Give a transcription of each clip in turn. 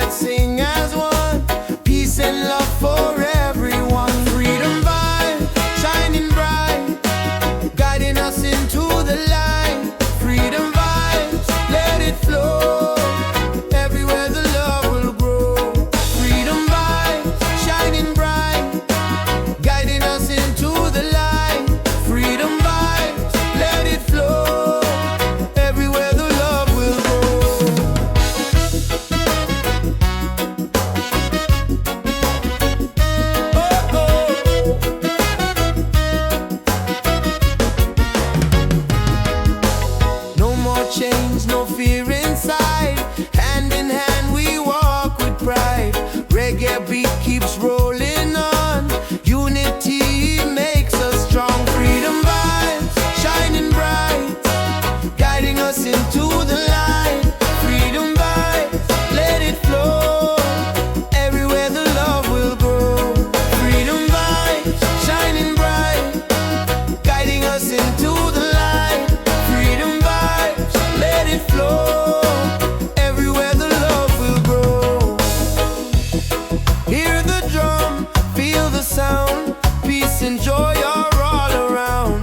let's sing as one. Peace and love for everyone. Freedom vibe, shining bright, guiding us into the light. Freedom vibes, let it flow. Everywhere the love will grow. Freedom vibes, shining bright, guiding us into the light. Freedom vibes, let it flow. Everywhere the love will grow. Oh, oh. No more chains, no fear inside. Hand in hand we walk with pride. Reggae beat keeps rolling on. Unity makes us strong. Freedom vibes, shining bright, guiding us into the light. Freedom vibes, let it flow. Everywhere the love will grow. Freedom vibes, shining bright, guiding us into the light. Freedom vibes, let it flow. Everywhere the love will grow. Hear the drum, feel the sound. Peace and joy are all around.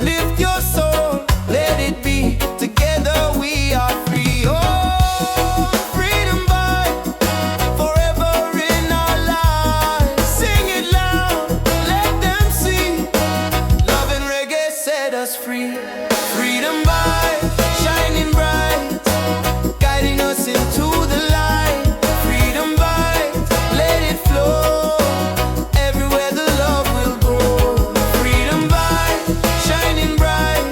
Lift your soul, let it be. Together we are free. Oh, freedom vibe, forever in our lives. Sing it loud, let them see. Love and reggae set us free. Freedom vibe, shining bright, guiding us into the light. Freedom vibes, let it flow. Everywhere the love will grow. Freedom vibes, shining bright,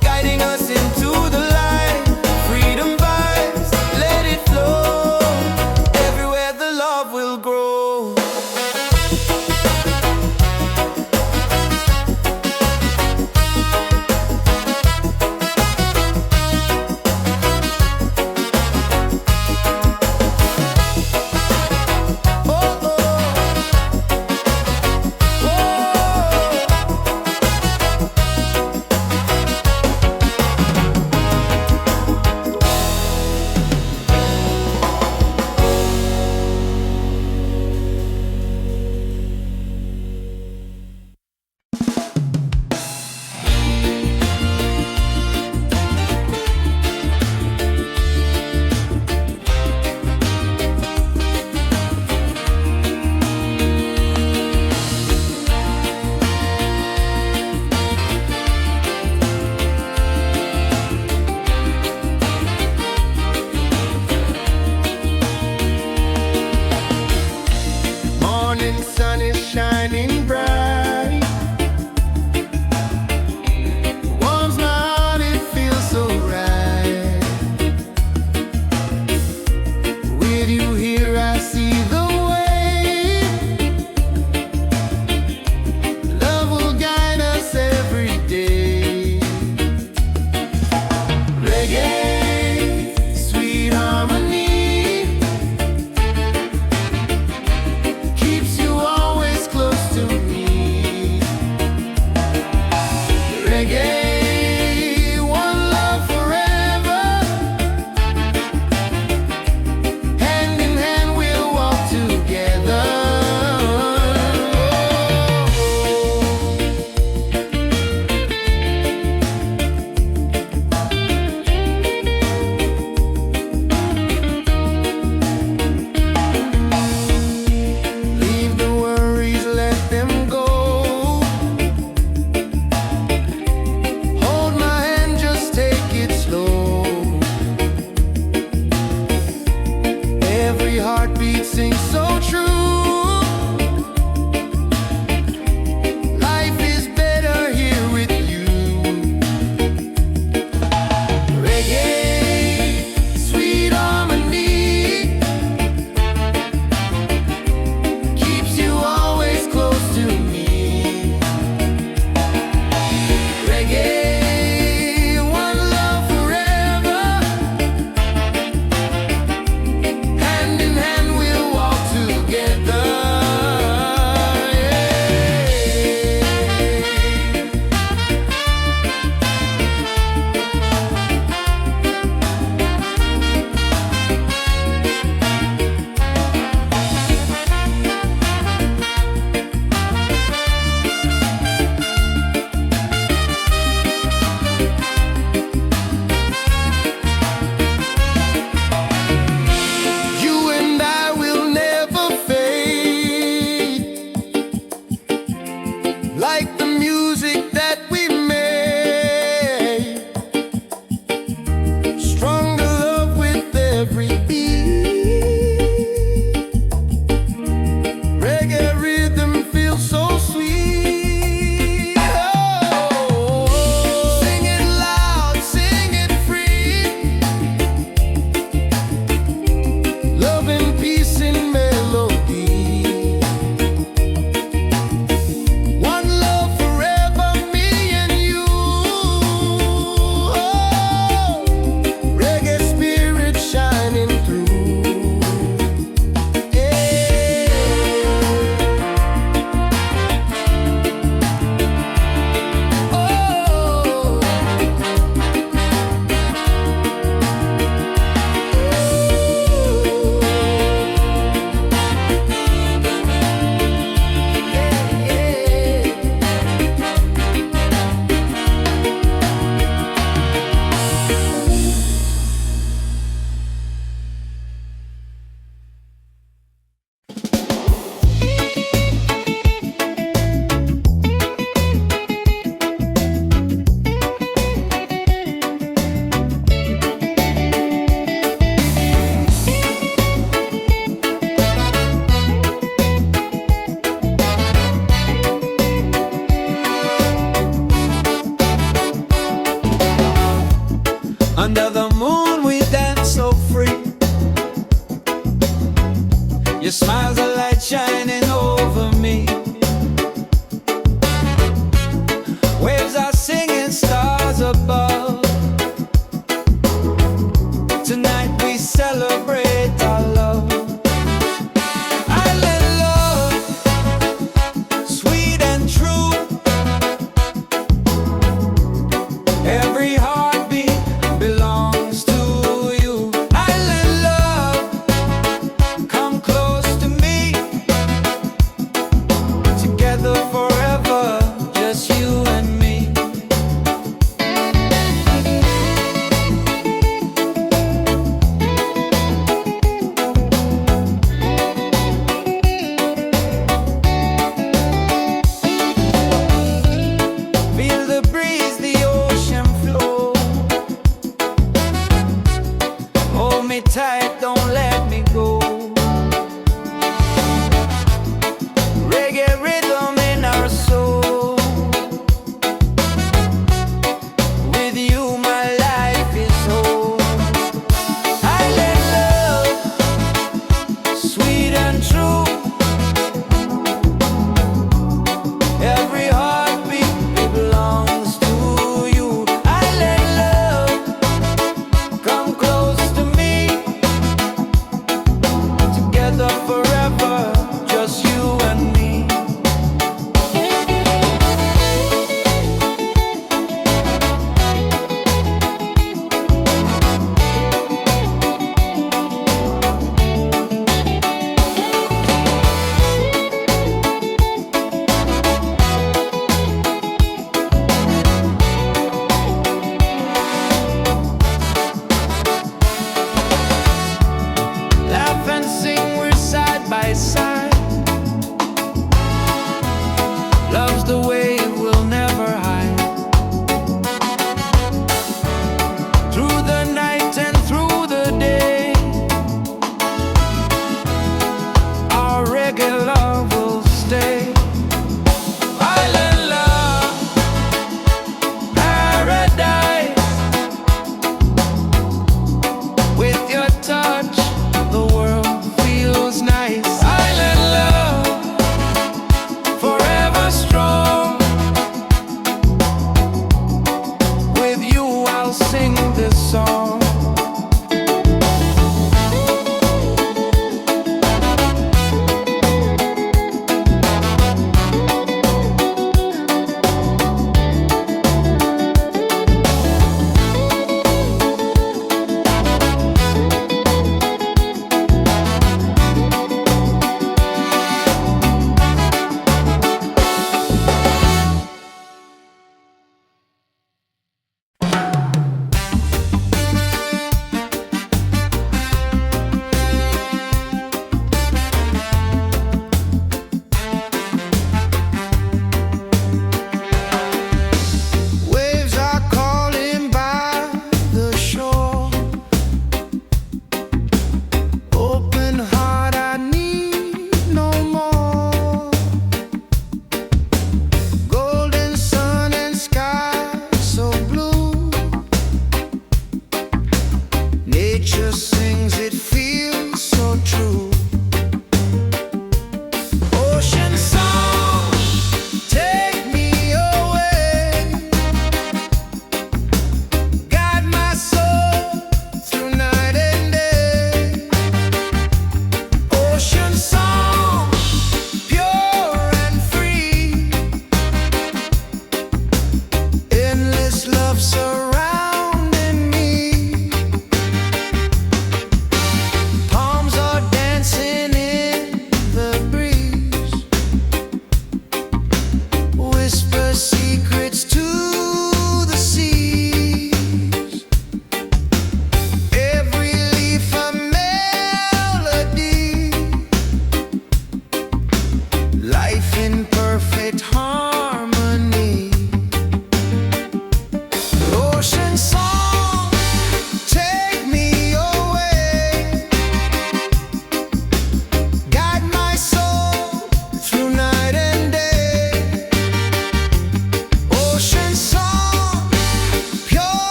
guiding us into the light. Freedom vibes, let it flow. Everywhere the love will grow. Oh, oh. Morning sun is shining bright. Warms my heart, it feels so right. With you here I see the way. Love will guide us every day. Reggae, sweet harmony, keeps you always close to me. Reggae, one love forever. Hand in hand we'll walk together. Leave the worries, let them go. Hold my hand, just take it slow. Every heartbeat sings so true. Life is better here with you. Reggae, sweet harmony, keeps you always close to me. Reggae, one love forever. Hand in hand we'll walk together. Your smile's a light shining over me. Waves are singing, stars above. Tonight we celebrate our love. Island love, sweet and true. Every heartbeat belongs to you. Island love, come close to me.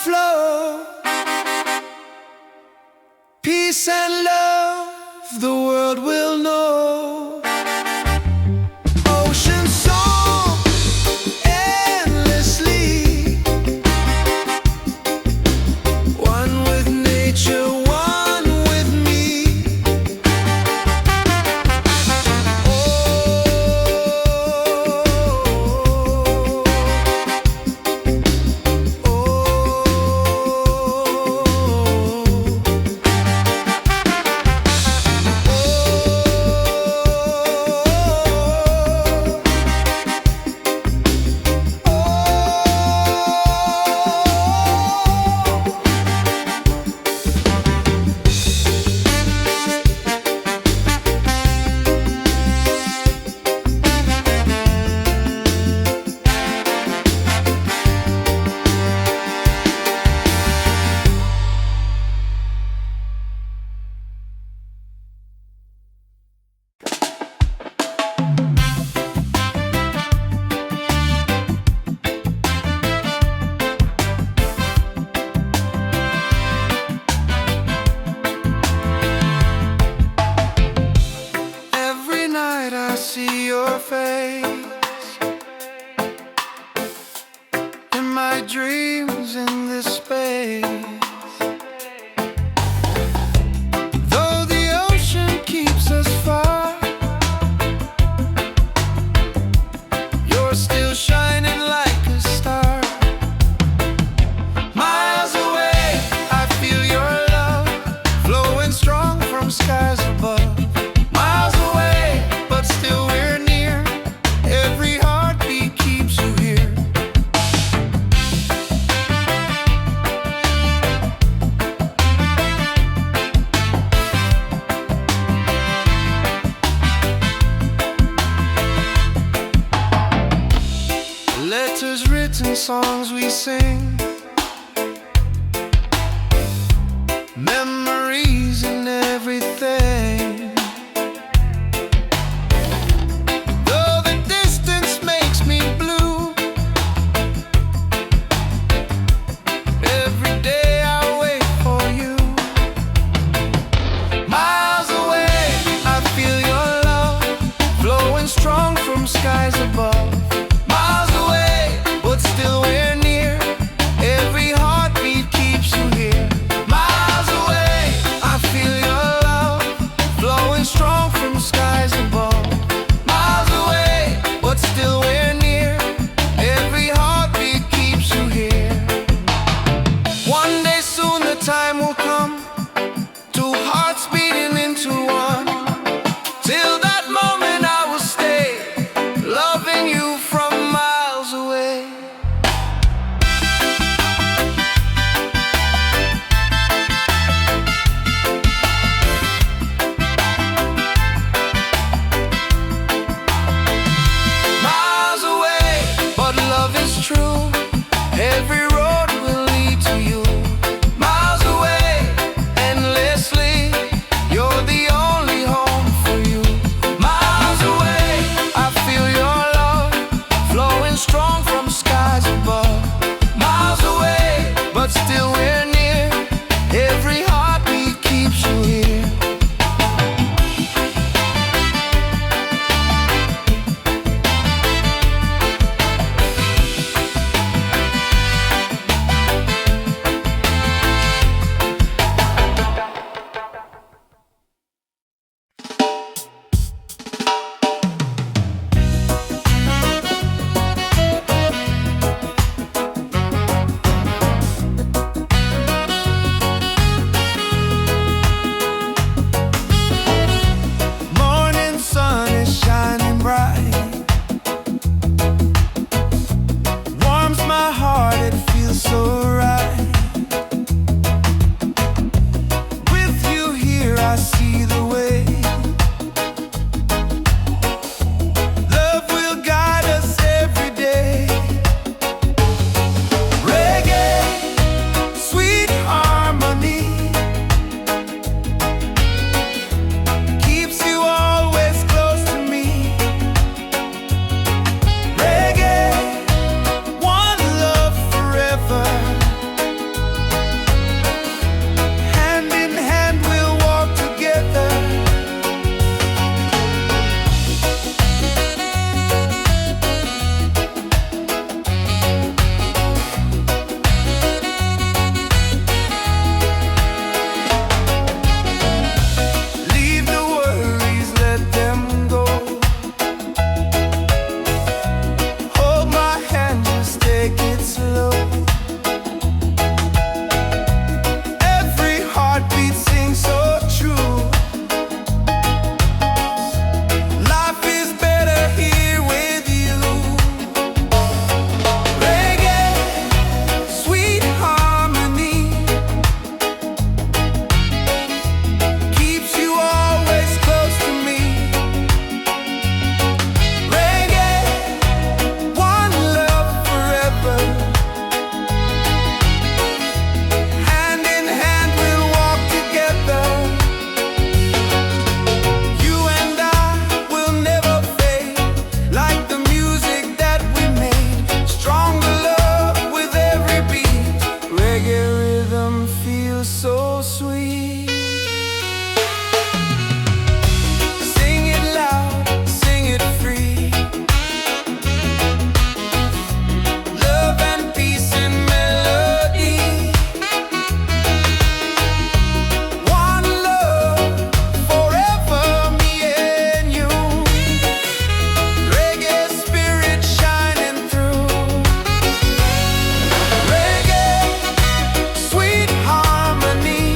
flow. Peace and love, the world will know. Ocean song, endlessly. One with nature, one with me. I see your face in my dreams in this space. Though the ocean keeps us far, you're still shining like a star. Miles away, I feel your love flowing strong from skies above. Letters written, songs we sing, memories and everything. Though the distance makes me blue, every day I wait for you. Miles away, I feel your love flowing strong from skies above. Still we're near, every heartbeat keeps you here. Miles away, I feel your love flowing strong from skies above. Miles away, but still we're near, every heartbeat keeps you here. One day soon the time will come, two hearts beating into one. Till that moment I will stay, loving you from miles away. True, every road will lead to you. Miles away, endlessly, you're the only home for you. Miles away, I feel your love flowing strong from skies above. Miles away, but still we're near, every heartbeat keeps you here. rhythm feels so sweet. Sing it loud, sing it free. Love and peace in melody. One love, forever me and you. Reggae spirit shining through. Reggae, sweet harmony.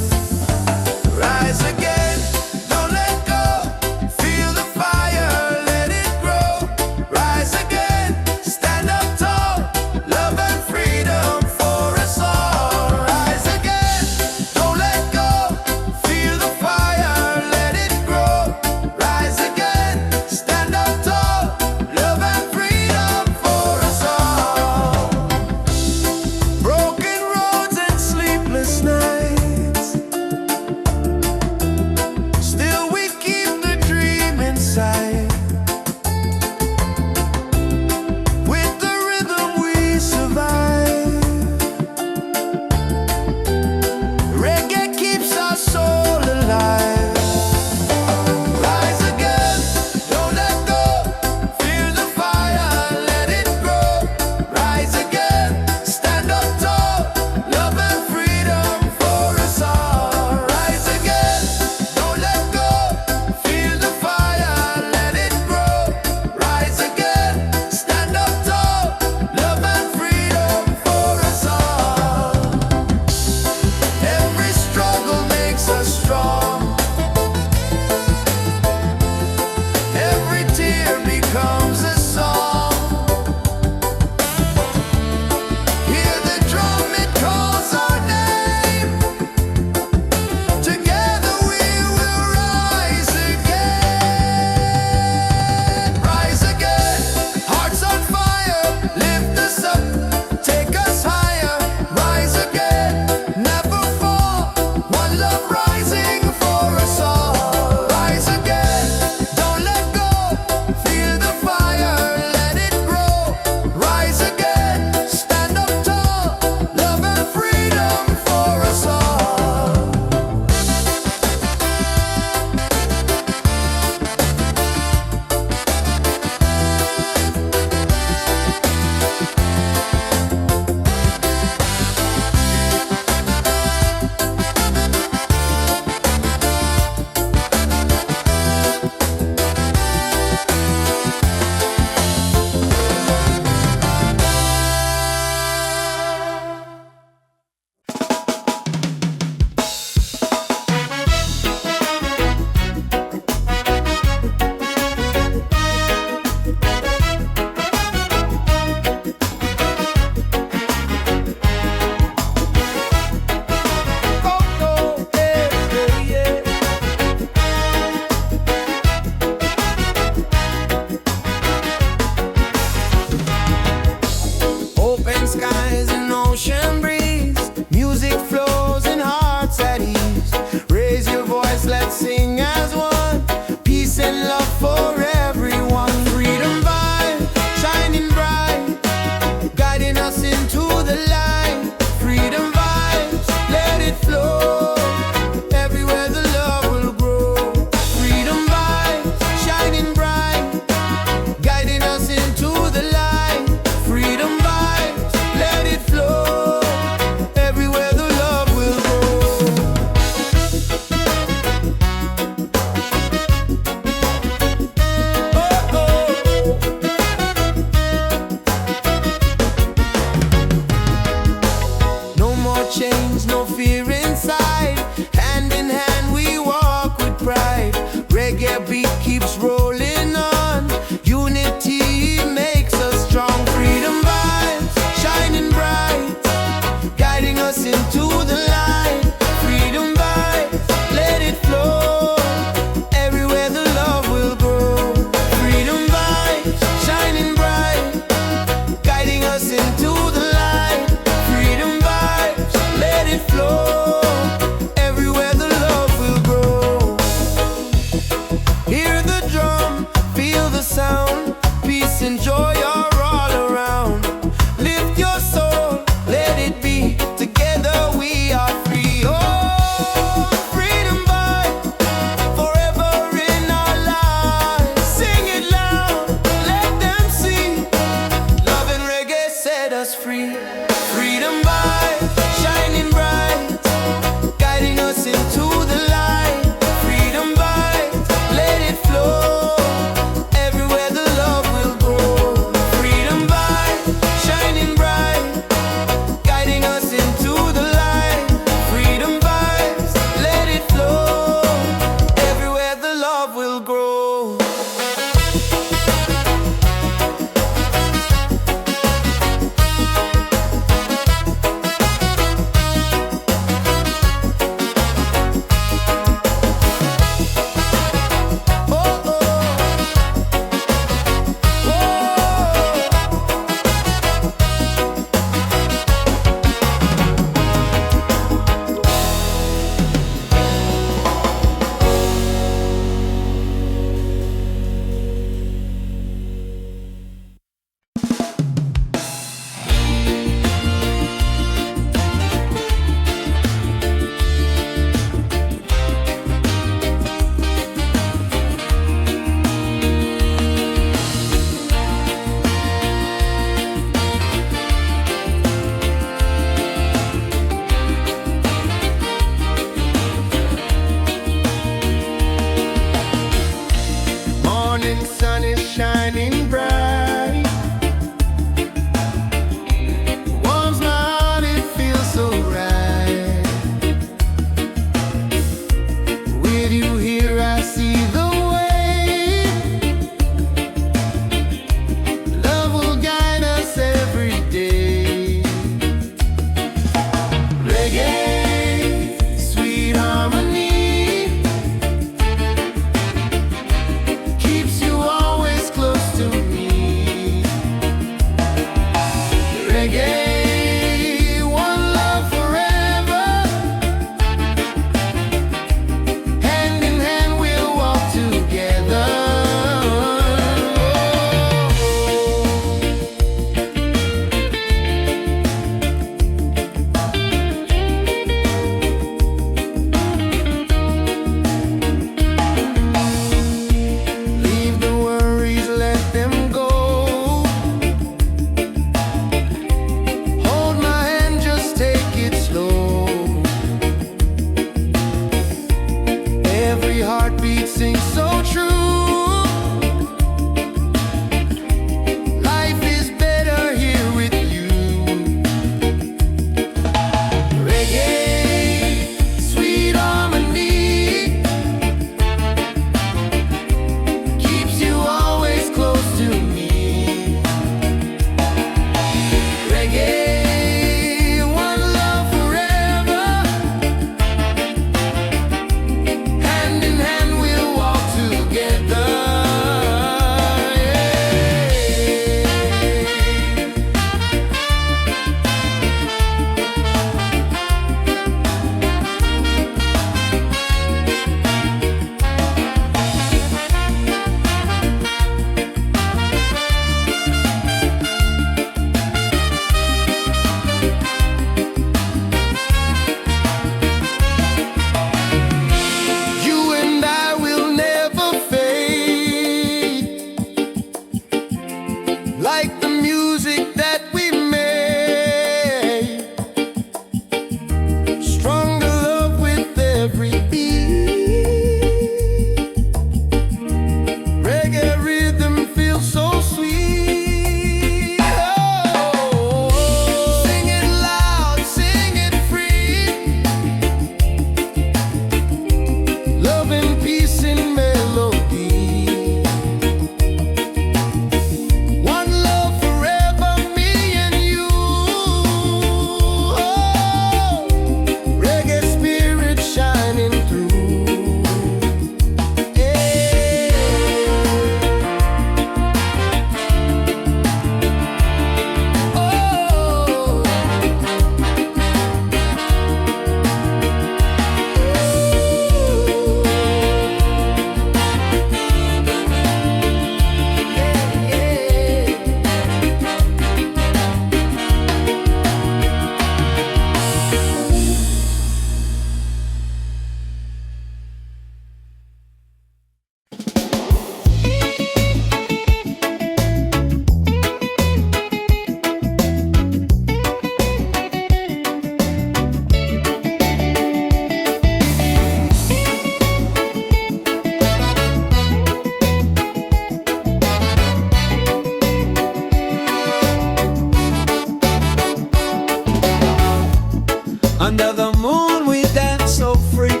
Under the moon we dance so free.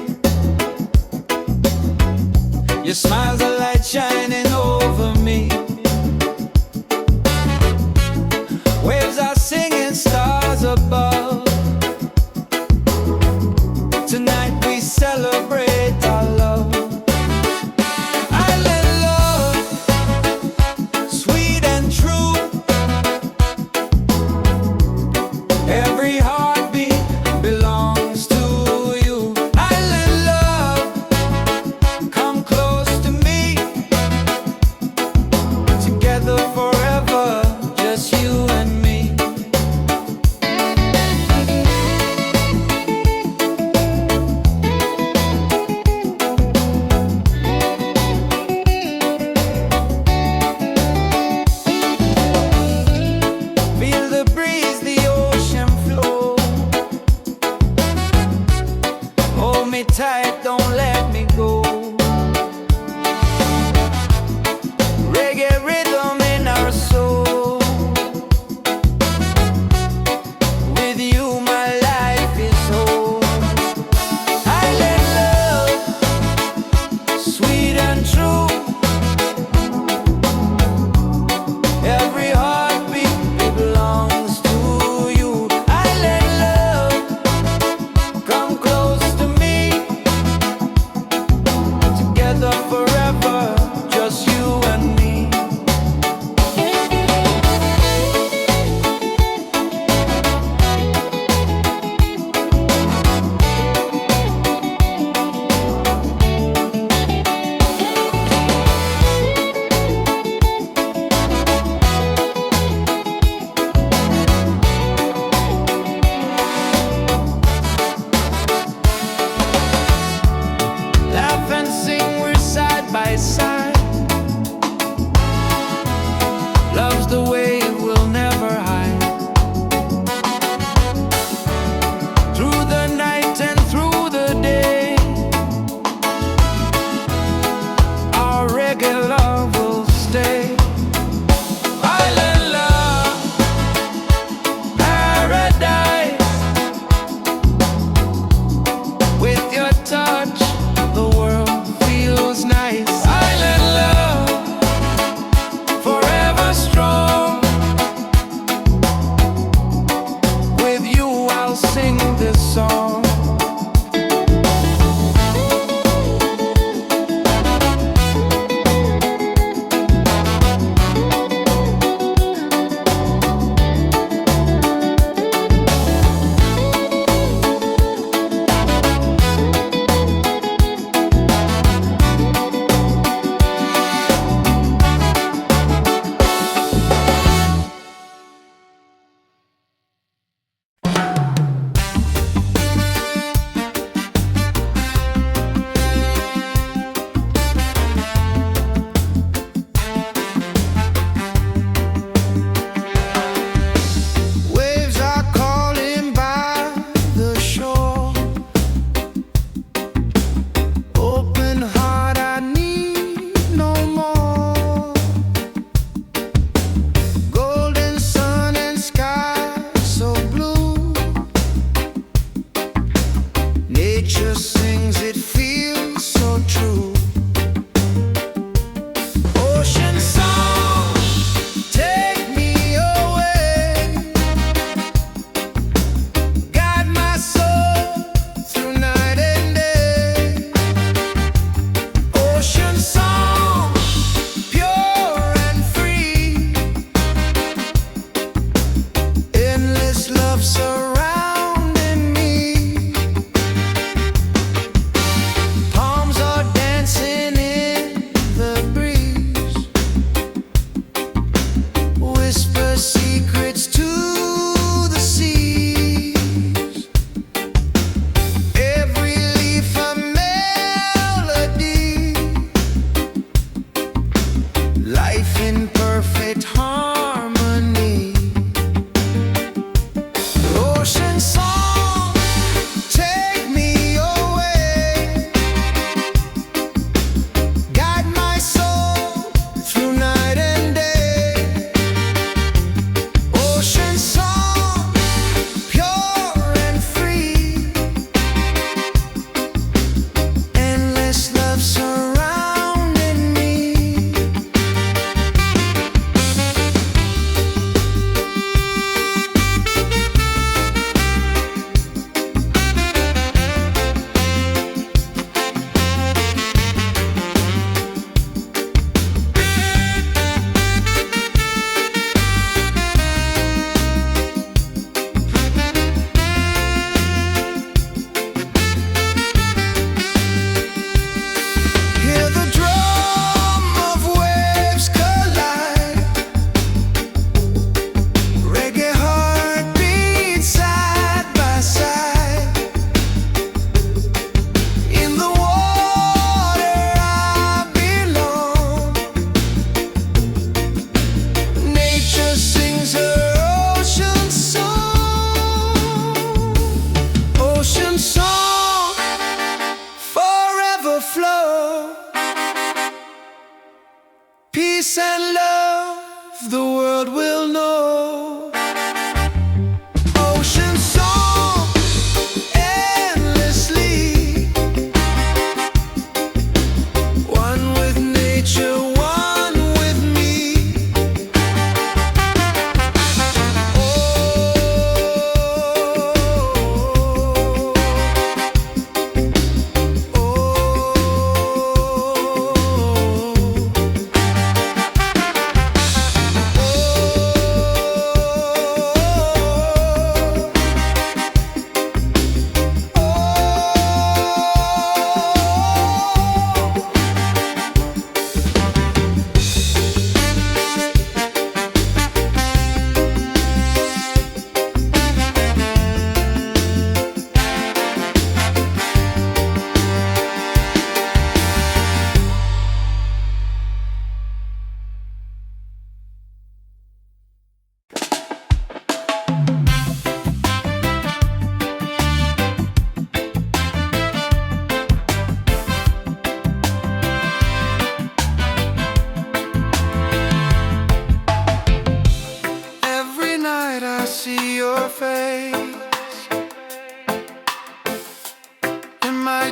Your smile's a light shining over me. Waves are singing, stars above. Tonight we celebrate our love. Island love, sweet and true. Every heartbeat belongs to you. Island love, come close to me. Together forever, just you and me. Feel the breeze, the ocean flow. Hold me tight, don't let me go. Reggae rhythm in our soul. With you my life is whole. Island love, sweet and true. Every heartbeat belongs to you. Island love, come close to me. Together forever, just you and me. Laugh and sing, we're side by side. Love's the way we'll never hide. Through the night and through the day, our reggae love will stay. Island love, paradise. With your touch, the world feels nice. Island love, forever strong. With you I'll sing this song.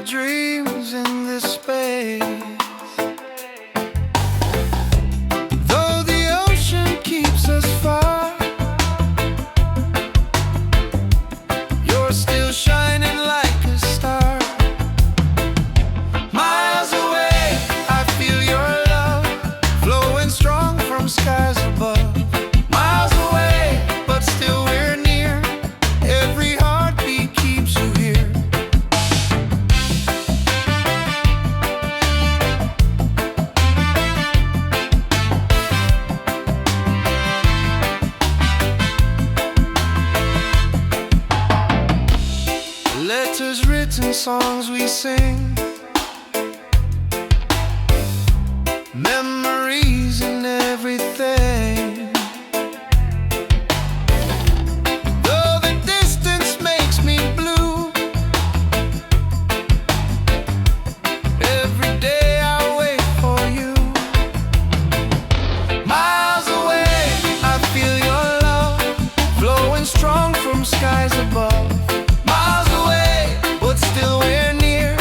dreams in this space. Though the ocean keeps us far, you're still shining like a star. Miles away, I feel your love flowing strong from skies above. Miles away, but still we're near. Every heartbeat keeps you here. Letters written, songs we sing, memories and everything. Though the distance makes me blue, every day I wait for you. Miles away, I feel your love flowing strong from skies above. Miles away, but still we're near.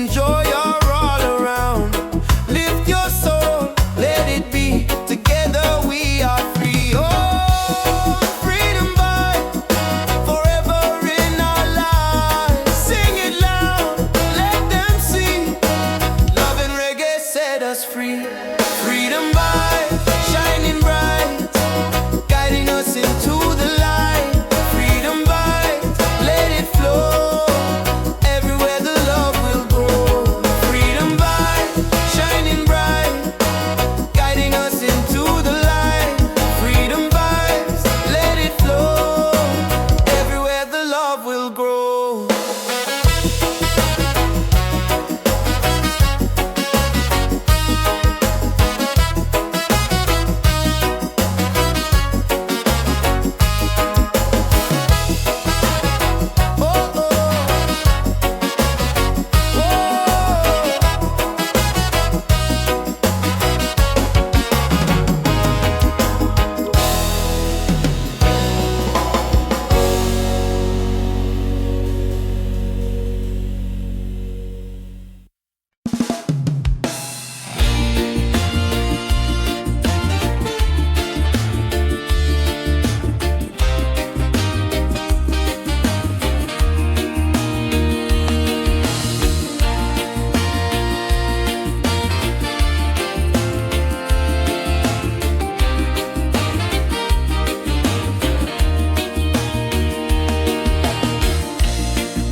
and joy are all around. Lift your soul, let it be. Together we are free. Oh, freedom vibe, forever in our lives. Sing it loud, let them see. Love and reggae set us free. Freedom vibe, shining bright, guiding us into the light. Freedom vibe, let it flow. Everywhere the love will grow. Freedom vibe, shining bright, guiding us into the light. Freedom vibes, let it flow. Everywhere the love will grow. Oh, oh.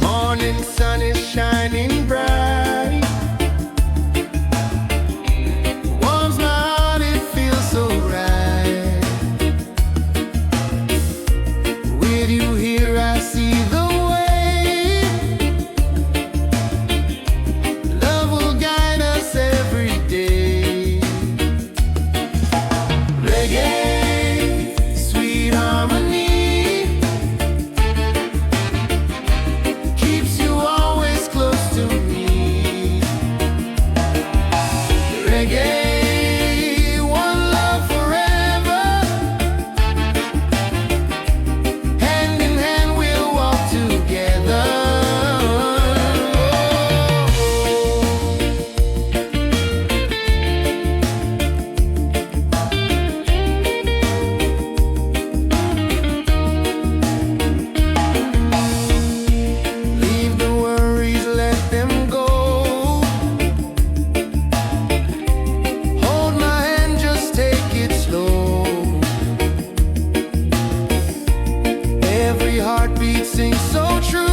Morning sun is shining bright, warms my heart, it feels so right. With you here I see the way. Love will guide us every day. Reggae, sweet harmony, keeps you always close to me. Reggae, one love forever. Hand in hand we'll walk together. Leave the worries, let them go. Hold my hand, just take it slow. Every heartbeat sings so true.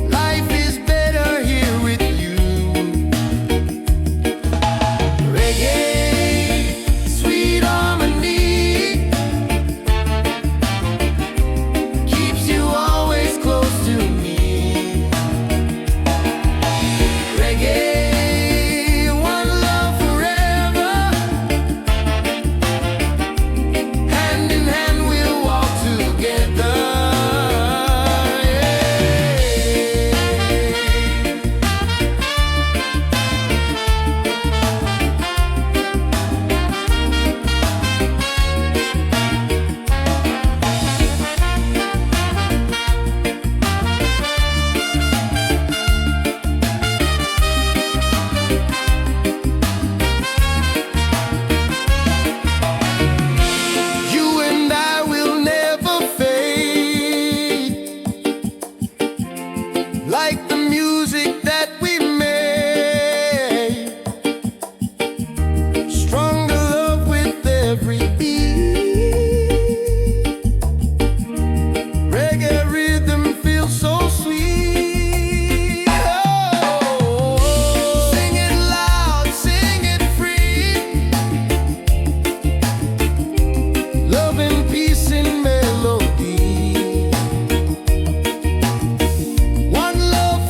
Life is better here with you. Reggae, sweet harmony, keeps you always close to me. Reggae, one love forever. Hand in hand we'll walk together. You and I will never fade, like the music that we made. Stronger love with every beat. Reggae rhythm feels so sweet. Oh, sing it loud, sing it free. Love and peace in melody. One love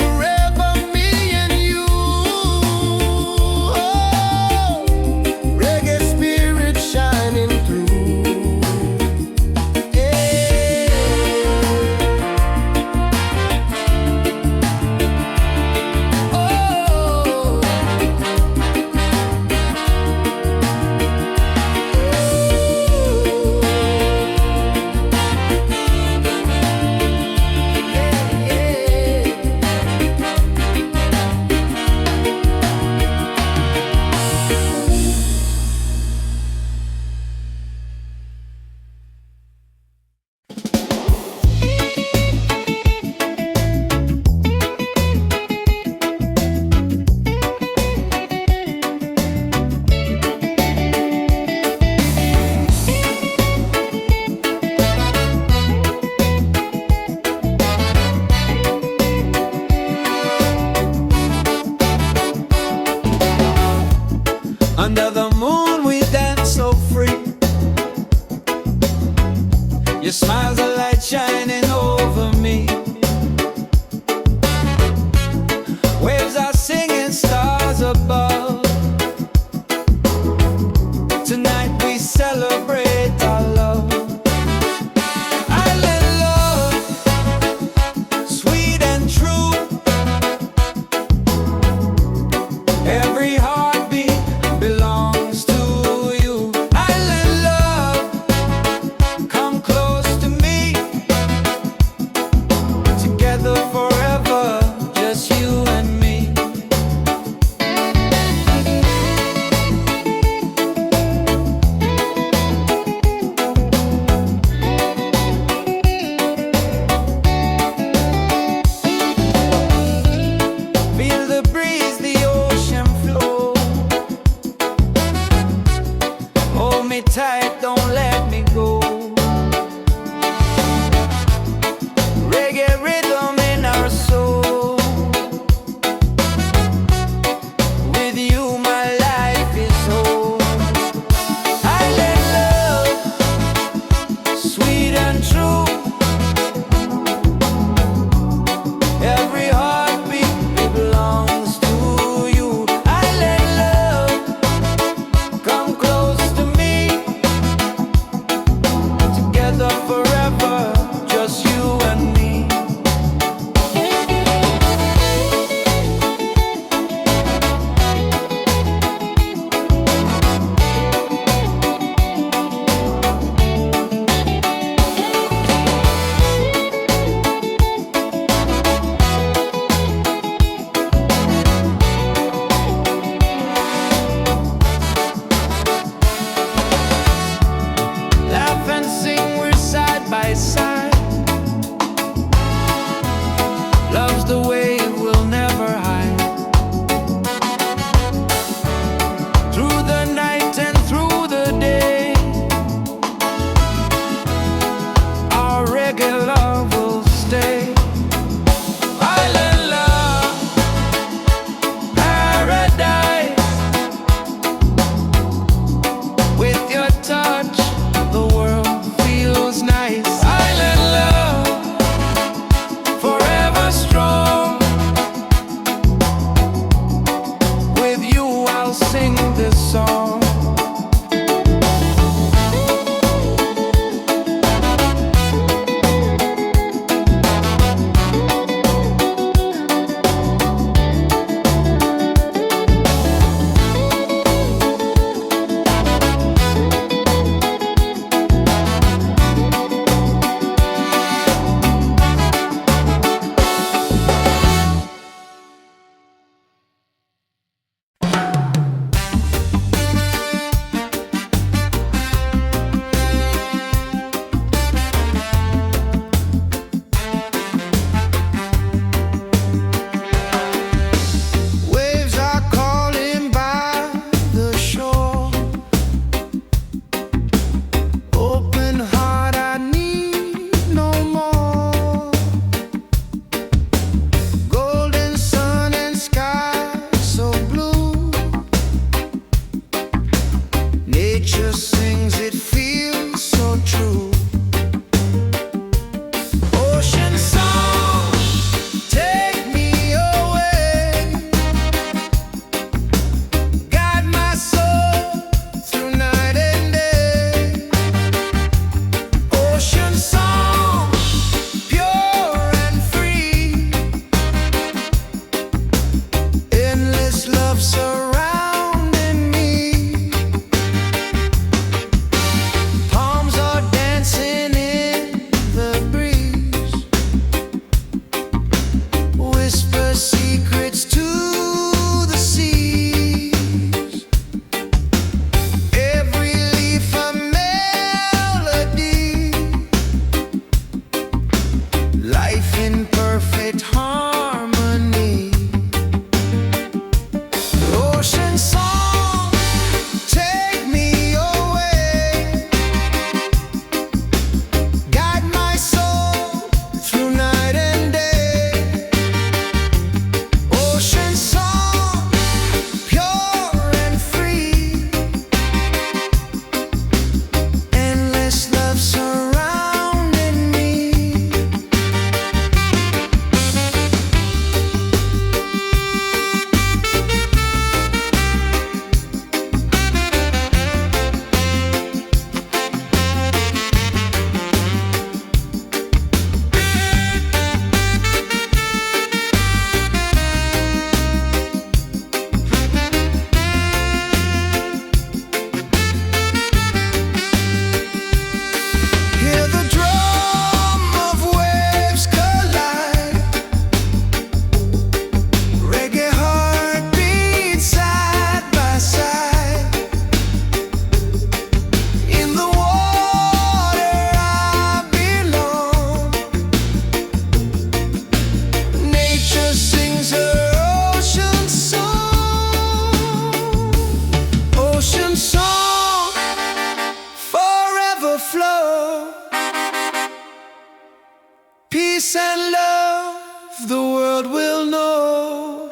world will know.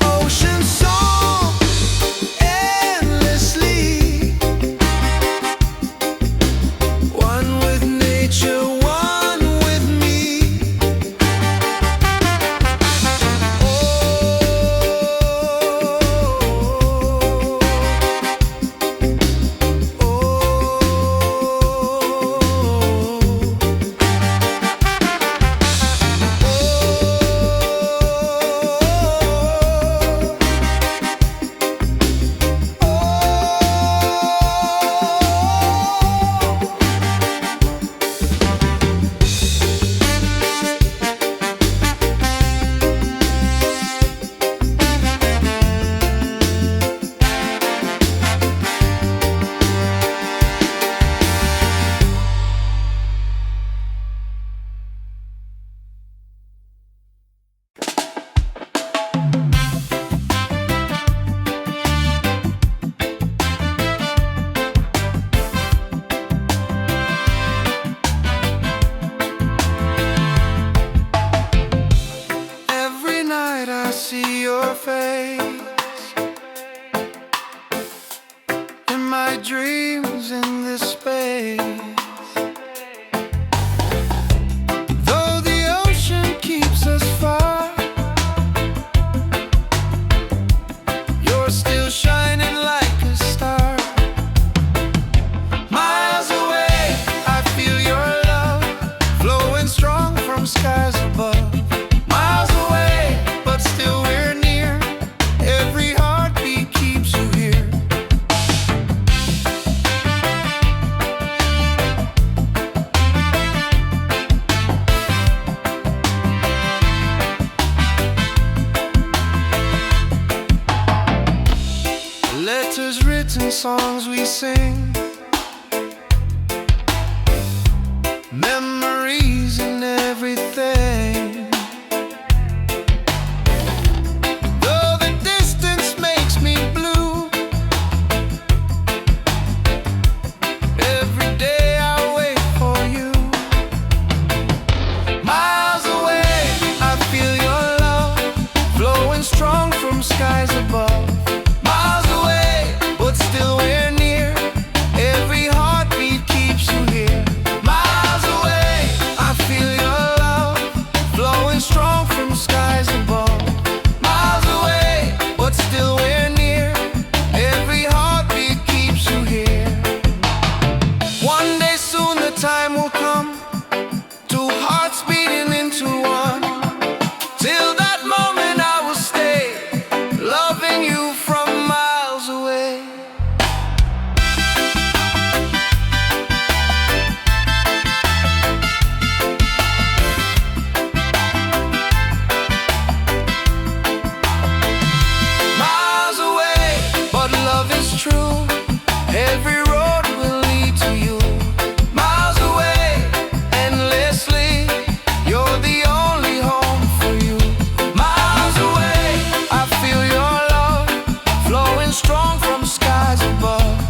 Ocean song endlessly, one with nature, one with me. Every night I see your face in my dreams in this space. Though the ocean keeps us far, you're still shining like a star. Miles away, I feel your love flowing strong from skies above. Miles away, but still we're near. Every heartbeat keeps you here. Letters written, songs we sing, memories and everything. Though the distance makes me blue, every day I wait for you. Miles away, I feel your love flowing strong from skies above. Miles away, but still we're near. Every heartbeat keeps you here. Miles away, I feel your love flowing strong from skies above. Miles away, but still we're near. Every heartbeat keeps you here. One day soon the time will come, two hearts beating into one. Till that moment I will stay, loving you from miles away. Miles away, but love is true. Every road will lead to you. Miles away, endlessly, you're the only home for you. Miles away, I feel your love flowing strong from skies above.